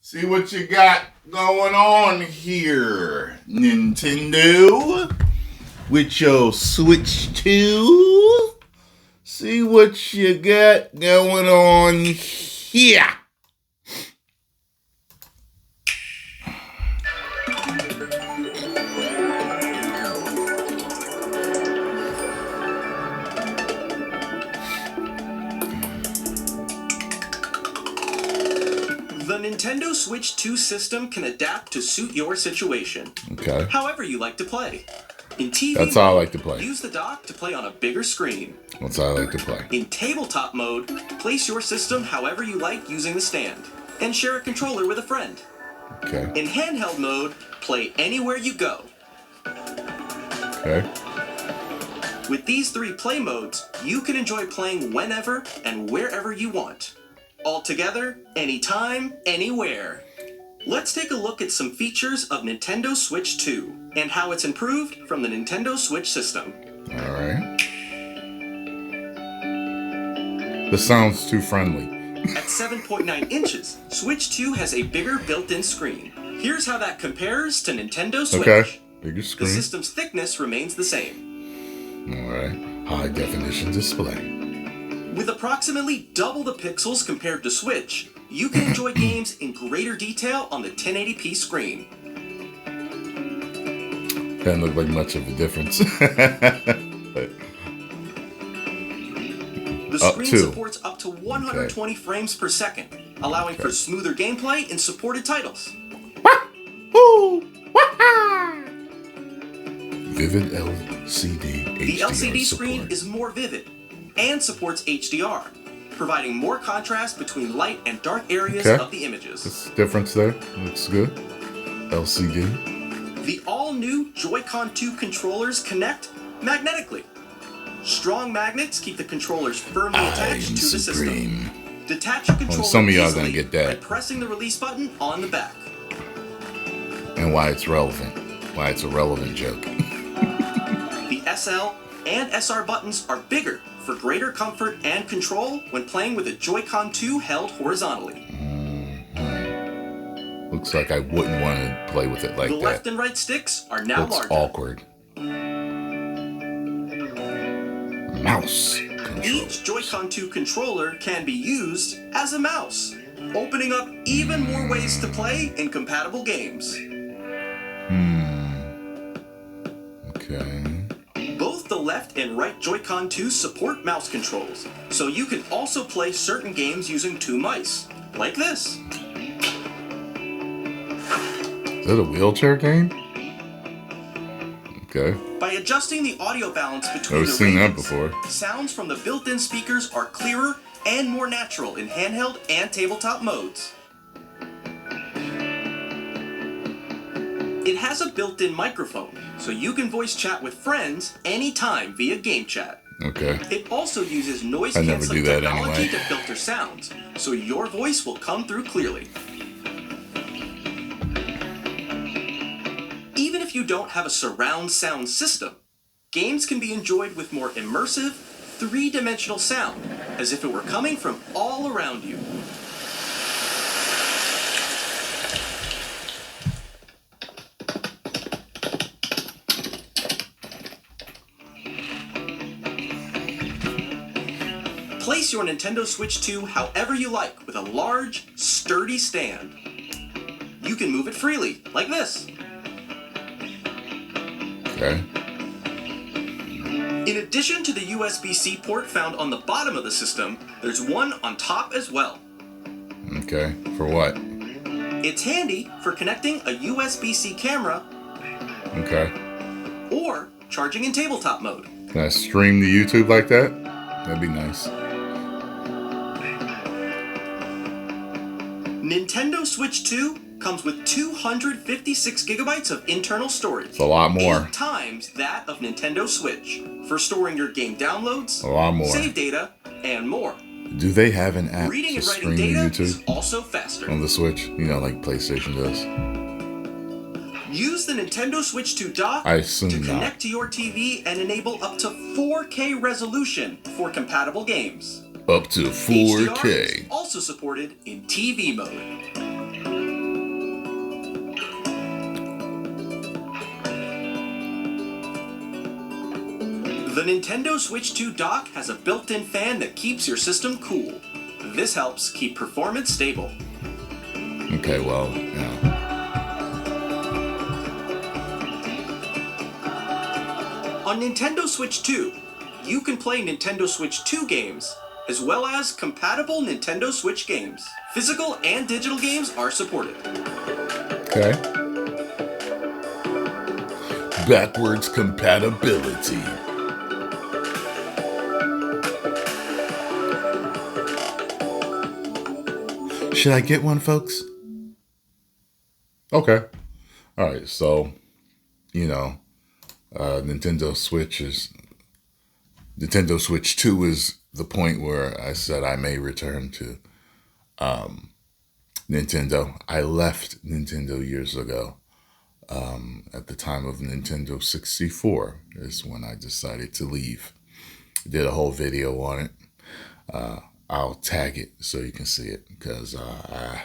See what you got going on here, Nintendo, with your Switch 2. See what you got going on here. The Nintendo Switch 2 system can adapt to suit your situation. Okay. However you like to play. In TV That's how I like to play. Use the dock to play on a bigger screen. That's how I like to play. In tabletop mode, place your system however you like using the stand. And share a controller with a friend. Okay. In handheld mode, play anywhere you go. Okay. With these three play modes, you can enjoy playing whenever and wherever you want. All together, anytime, anywhere. Let's take a look at some features of Nintendo Switch 2 and how it's improved from the Nintendo Switch system. Alright. This sounds too friendly. At 7.9 inches, Switch 2 has a bigger built-in screen. Here's how that compares to Nintendo Switch. Okay. Bigger The screen. system's thickness remains the same. Alright. High definition display. With approximately double the pixels compared to Switch, you can enjoy games in greater detail on the 1080p screen. Doesn't look like much of a difference. But The screen supports up to 120 frames per second, allowing for smoother gameplay in supported titles. Vivid LCD HDR The LCD support. screen is more vivid and supports HDR, providing more contrast between light and dark areas of the images. This difference there looks good. LCD. The all-new Joy-Con 2 controllers connect magnetically. Strong magnets keep the controllers firmly attached to the system. Detach a controller some of y'all easily gonna get that. by pressing the release button on the back. And why it's relevant. Why it's a relevant joke. The SL and SR buttons are bigger for greater comfort and control when playing with a Joy-Con 2 held horizontally. Looks like I wouldn't want to play with it like The that. left and right sticks are now Looks larger. awkward. Mouse control. Each Joy-Con 2 controller can be used as a mouse, opening up even more ways to play in compatible games. Okay. Both the left and right Joy-Con 2 support mouse controls, so you can also play certain games using two mice, like this. Is that a wheelchair game? Okay. By adjusting the audio balance between I've the seen that radios, before. sounds from the built-in speakers are clearer and more natural in handheld and tabletop modes. It has a built-in microphone, so you can voice chat with friends anytime via game chat. Okay. It also uses I never noise-canceling do that technology anyway. to filter sounds, so your voice will come through clearly. Even if you don't have a surround sound system, games can be enjoyed with more immersive, three-dimensional sound, as if it were coming from all around you. Place your Nintendo Switch 2 however you like with a large, sturdy stand. You can move it freely, like this. Okay. In addition to the USB-C port found on the bottom of the system, there's one on top as well. Okay. For what? It's handy for connecting a USB-C camera Okay. or charging in tabletop mode. Can I stream to YouTube like that? That'd be nice. Nintendo Switch 2 comes with 256 gigabytes of internal storage. It's a lot more. 8 times that of Nintendo Switch for storing your game downloads, A lot more. save data, and more. Do they have an app Reading to and writing stream to data YouTube is also faster. on the Switch? You know, like PlayStation does. Use the Nintendo Switch 2 dock I assume to not. connect to your TV and enable up to 4K resolution for compatible games. Up to HDR 4K. is also supported in TV mode. The Nintendo Switch 2 dock has a built-in fan that keeps your system cool. This helps keep performance stable. Okay, well, On Nintendo Switch 2, you can play Nintendo Switch 2 games, as well as compatible Nintendo Switch games. Physical and digital games are supported. okay. Backwards compatibility. Should I get one, folks? Okay. All right. So, Nintendo Switch 2 is the point where I said I may return to Nintendo. I left Nintendo years ago. At the time of Nintendo 64 is when I decided to leave. I did a whole video on it. I'll tag it so you can see it because I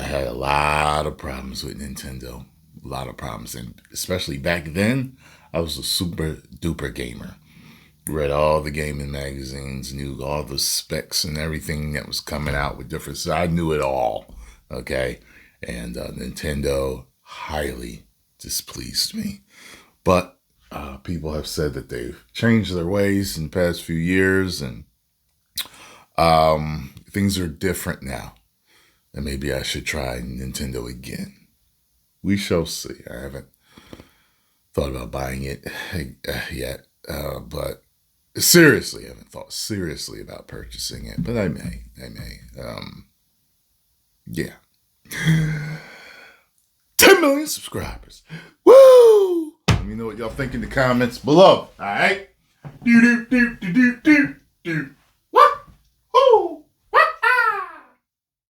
had a lot of problems with Nintendo. A lot of problems. And especially back then, I was a super duper gamer. Read all the gaming magazines, knew all the specs and everything that was coming out with different. So I knew it all. Okay. And Nintendo highly displeased me. But people have said that they've changed their ways in the past few years and things are different now. And maybe I should try Nintendo again. We shall see. I haven't thought about buying it yet, but seriously, I haven't thought seriously about purchasing it, but I may. Yeah. 10 million subscribers. Woo! Let me know what y'all think in the comments below. All right? Do.